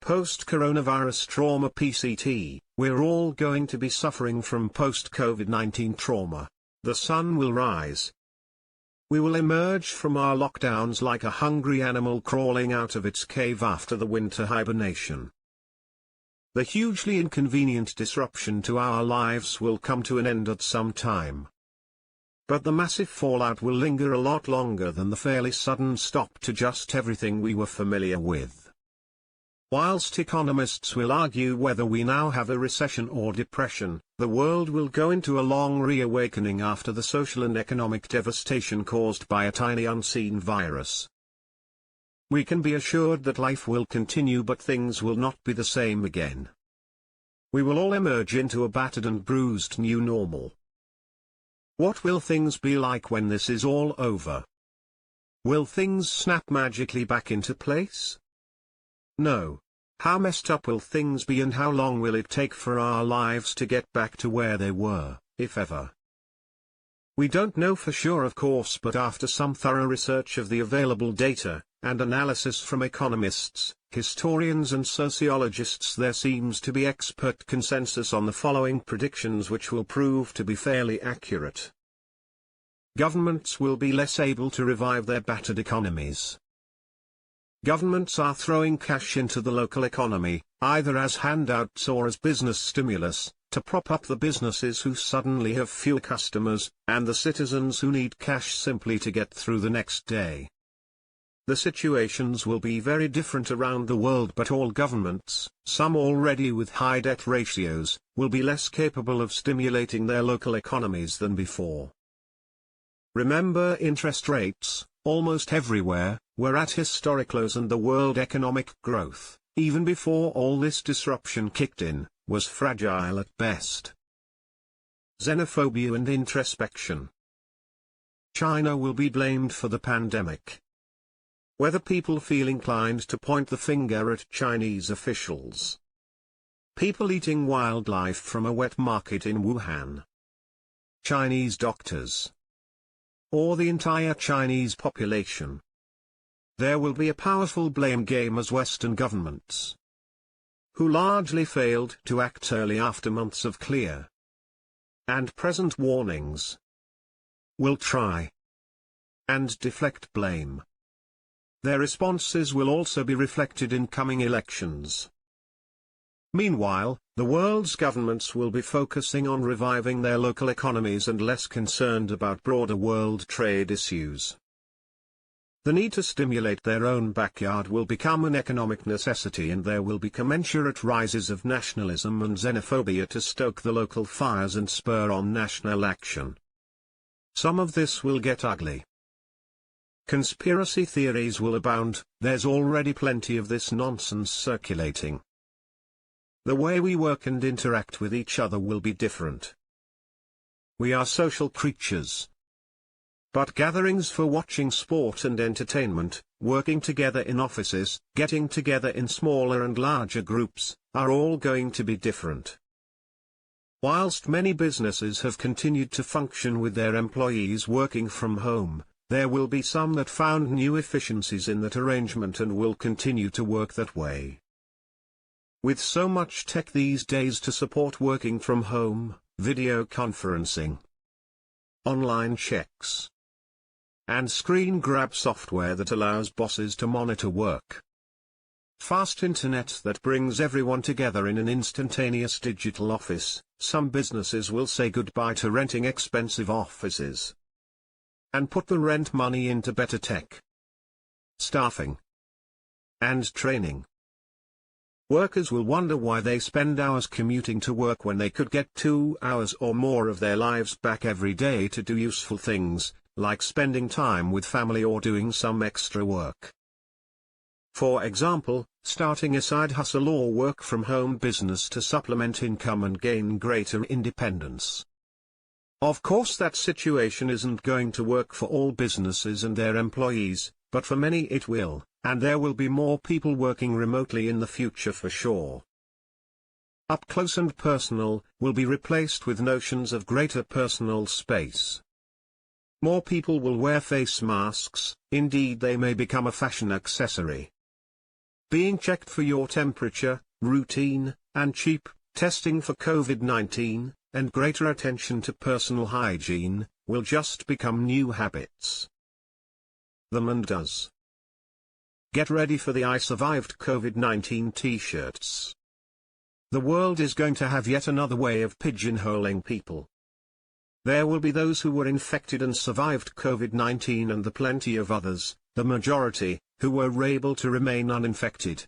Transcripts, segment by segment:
Post-Coronavirus Trauma PCT, we're all going to be suffering from post-Covid-19 trauma. The sun will rise. We will emerge from our lockdowns like a hungry animal crawling out of its cave after the winter hibernation. The hugely inconvenient disruption to our lives will come to an end at some time. But the massive fallout will linger a lot longer than the fairly sudden stop to just everything we were familiar with. Whilst economists will argue whether we now have a recession or depression, the world will go into a long reawakening after the social and economic devastation caused by a tiny unseen virus. We can be assured that life will continue, but things will not be the same again. We will all emerge into a battered and bruised new normal. What will things be like when this is all over? Will things snap magically back into place? No. How messed up will things be, and how long will it take for our lives to get back to where they were, if ever? We don't know for sure, of course, but after some thorough research of the available data, and analysis from economists, historians and sociologists, there seems to be expert consensus on the following predictions, which will prove to be fairly accurate. Governments will be less able to revive their battered economies. Governments are throwing cash into the local economy, either as handouts or as business stimulus, to prop up the businesses who suddenly have fewer customers, and the citizens who need cash simply to get through the next day. The situations will be very different around the world, but all governments, some already with high debt ratios, will be less capable of stimulating their local economies than before. Remember, interest rates, almost everywhere, were at historic lows, and the world economic growth, even before all this disruption kicked in, was fragile at best. Xenophobia and introspection. China will be blamed for the pandemic. Whether people feel inclined to point the finger at Chinese officials, people eating wildlife from a wet market in Wuhan, Chinese doctors, or the entire Chinese population, there will be a powerful blame game as Western governments, who largely failed to act early after months of clear and present warnings, will try and deflect blame. Their responses will also be reflected in coming elections. Meanwhile, the world's governments will be focusing on reviving their local economies and less concerned about broader world trade issues. The need to stimulate their own backyard will become an economic necessity, and there will be commensurate rises of nationalism and xenophobia to stoke the local fires and spur on national action. Some of this will get ugly. Conspiracy theories will abound. There's already plenty of this nonsense circulating. The way we work and interact with each other will be different. We are social creatures. But gatherings for watching sport and entertainment, working together in offices, getting together in smaller and larger groups, are all going to be different. Whilst many businesses have continued to function with their employees working from home, there will be some that found new efficiencies in that arrangement and will continue to work that way. With so much tech these days to support working from home, video conferencing, online checks, and screen grab software that allows bosses to monitor work, fast internet that brings everyone together in an instantaneous digital office, some businesses will say goodbye to renting expensive offices and put the rent money into better tech, staffing, and training. Workers will wonder why they spend hours commuting to work when they could get 2 hours or more of their lives back every day to do useful things, like spending time with family or doing some extra work. For example, starting a side hustle or work-from-home business to supplement income and gain greater independence. Of course, that situation isn't going to work for all businesses and their employees, but for many it will, and there will be more people working remotely in the future for sure. Up close and personal will be replaced with notions of greater personal space. More people will wear face masks, indeed they may become a fashion accessory. being checked for your temperature, routine, and cheap testing for COVID-19, and greater attention to personal hygiene, will just become new habits. Them and does. Get ready for the "I survived COVID-19" t-shirts. The world is going to have yet another way of pigeonholing people. There will be those who were infected and survived COVID-19 and the plenty of others, the majority, who were able to remain uninfected.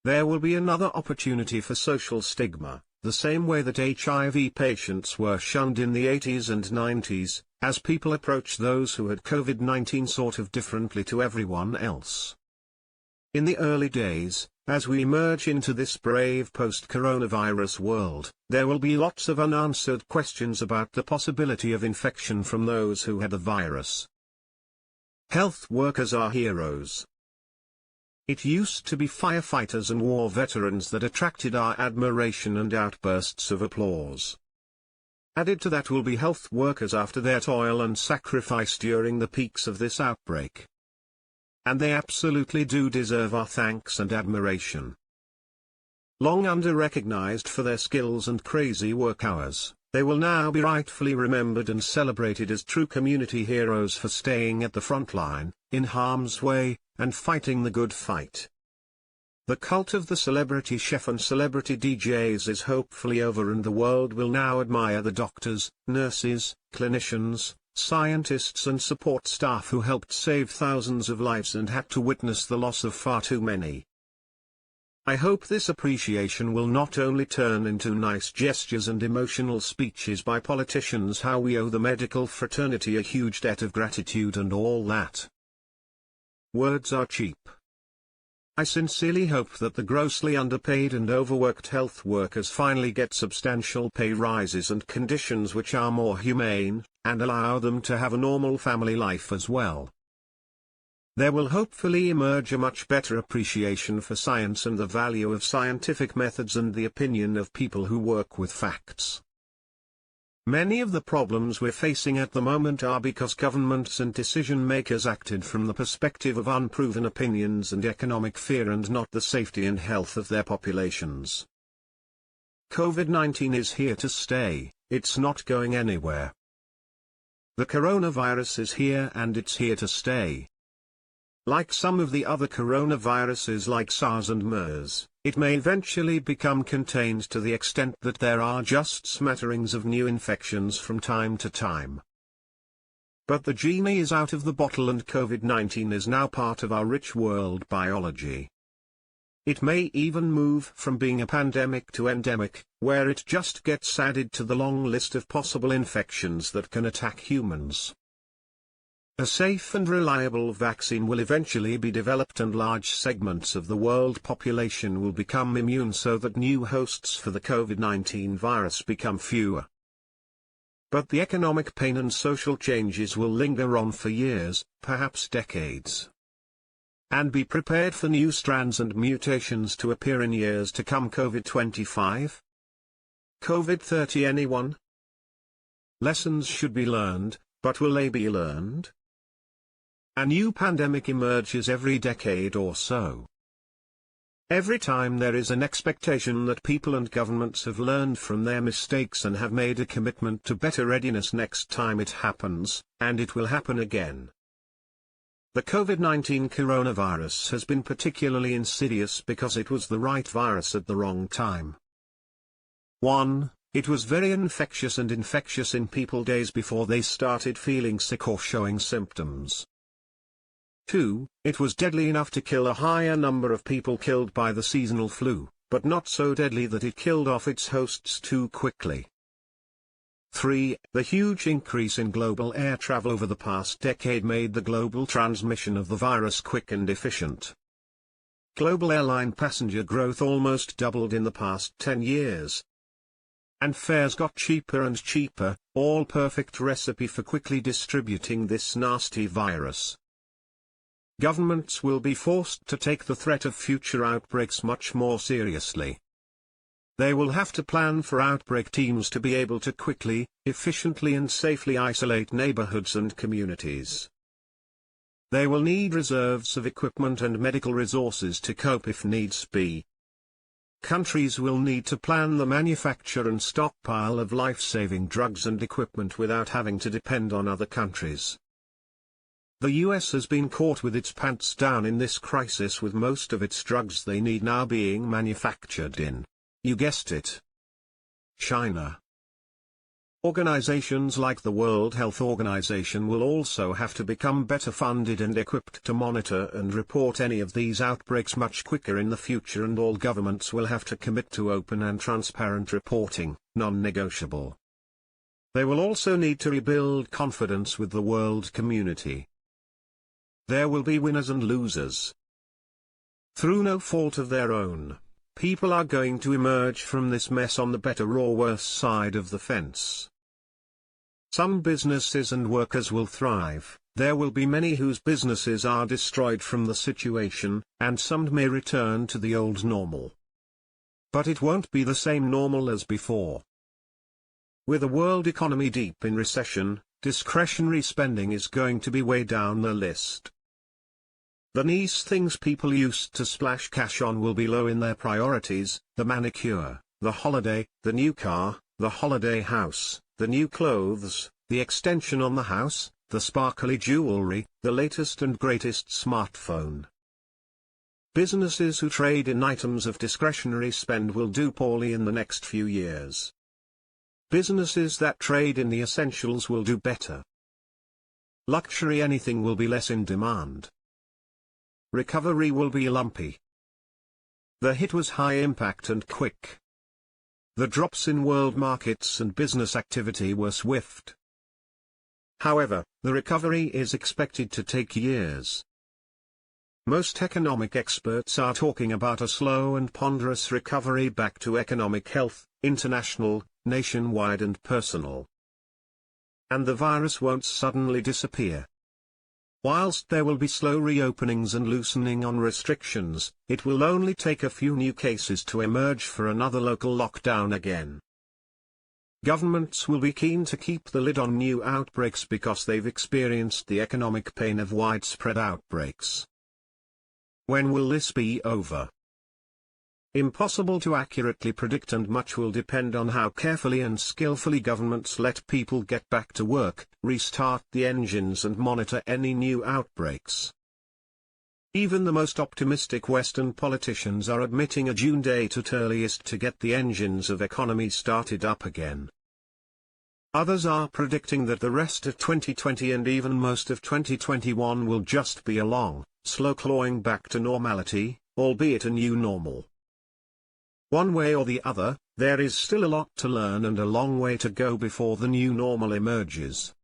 There will be another opportunity for social stigma, the same way that HIV patients were shunned in the 80s and 90s, as people approach those who had COVID-19 sort of differently to everyone else. In the early days, as we emerge into this brave post-coronavirus world, there will be lots of unanswered questions about the possibility of infection from those who had the virus. Health workers are heroes. It used to be firefighters and war veterans that attracted our admiration and outbursts of applause. Added to that will be health workers after their toil and sacrifice during the peaks of this outbreak. And they absolutely do deserve our thanks and admiration. Long under-recognized for their skills and crazy work hours, they will now be rightfully remembered and celebrated as true community heroes for staying at the front line, in harm's way, and fighting the good fight. The cult of the celebrity chef and celebrity DJs is hopefully over, and the world will now admire the doctors, nurses, clinicians, scientists and support staff who helped save thousands of lives and had to witness the loss of far too many. I hope this appreciation will not only turn into nice gestures and emotional speeches by politicians how we owe the medical fraternity a huge debt of gratitude and all that. Words are cheap. I sincerely hope that the grossly underpaid and overworked health workers finally get substantial pay rises and conditions which are more humane, and allow them to have a normal family life as well. There will hopefully emerge a much better appreciation for science and the value of scientific methods and the opinion of people who work with facts. Many of the problems we're facing at the moment are because governments and decision-makers acted from the perspective of unproven opinions and economic fear and not the safety and health of their populations. COVID-19 is here to stay, it's not going anywhere. The coronavirus is here and it's here to stay. Like some of the other coronaviruses like SARS and MERS, it may eventually become contained to the extent that there are just smatterings of new infections from time to time. But the genie is out of the bottle and COVID-19 is now part of our rich world biology. It may even move from being a pandemic to endemic, where it just gets added to the long list of possible infections that can attack humans. A safe and reliable vaccine will eventually be developed and large segments of the world population will become immune so that new hosts for the COVID-19 virus become fewer. But the economic pain and social changes will linger on for years, perhaps decades. And be prepared for new strands and mutations to appear in years to come. COVID-25? COVID-30 anyone? Lessons should be learned, but will they be learned? A new pandemic emerges every decade or so. Every time there is an expectation that people and governments have learned from their mistakes and have made a commitment to better readiness next time it happens, and it will happen again. The COVID-19 coronavirus has been particularly insidious because it was the right virus at the wrong time. 1. It was very infectious and infectious in people days before they started feeling sick or showing symptoms. 2. It was deadly enough to kill a higher number of people killed by the seasonal flu, but not so deadly that it killed off its hosts too quickly. 3. The huge increase in global air travel over the past decade made the global transmission of the virus quick and efficient. Global airline passenger growth almost doubled in the past 10 years. And fares got cheaper and cheaper, all perfect recipe for quickly distributing this nasty virus. Governments will be forced to take the threat of future outbreaks much more seriously. They will have to plan for outbreak teams to be able to quickly, efficiently and safely isolate neighborhoods and communities. They will need reserves of equipment and medical resources to cope if needs be. Countries will need to plan the manufacture and stockpile of life-saving drugs and equipment without having to depend on other countries. The US has been caught with its pants down in this crisis, with most of its drugs they need now being manufactured in, you guessed it, China. Organizations like the World Health Organization will also have to become better funded and equipped to monitor and report any of these outbreaks much quicker in the future, and all governments will have to commit to open and transparent reporting, non-negotiable. They will also need to rebuild confidence with the world community. There will be winners and losers. Through no fault of their own, people are going to emerge from this mess on the better or worse side of the fence. Some businesses and workers will thrive, there will be many whose businesses are destroyed from the situation, and some may return to the old normal. But it won't be the same normal as before. With the world economy deep in recession, discretionary spending is going to be way down the list. The nice things people used to splash cash on will be low in their priorities: the manicure, the holiday, the new car, the holiday house, the new clothes, the extension on the house, the sparkly jewelry, the latest and greatest smartphone. Businesses who trade in items of discretionary spend will do poorly in the next few years. Businesses that trade in the essentials will do better. Luxury anything will be less in demand. Recovery will be lumpy. The hit was high impact and quick. The drops in world markets and business activity were swift. However, the recovery is expected to take years. Most economic experts are talking about a slow and ponderous recovery back to economic health, international, nationwide and personal. And the virus won't suddenly disappear. Whilst there will be slow reopenings and loosening on restrictions, it will only take a few new cases to emerge for another local lockdown again. Governments will be keen to keep the lid on new outbreaks because they've experienced the economic pain of widespread outbreaks. When will this be over? Impossible to accurately predict, and much will depend on how carefully and skillfully governments let people get back to work, restart the engines and monitor any new outbreaks. Even the most optimistic Western politicians are admitting a June date at earliest to get the engines of economy started up again. Others are predicting that the rest of 2020 and even most of 2021 will just be a long, slow clawing back to normality, albeit a new normal. One way or the other, there is still a lot to learn and a long way to go before the new normal emerges.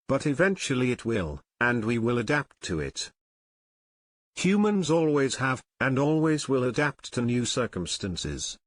But eventually it will, and we will adapt to it. Humans always have, and always will adapt to new circumstances.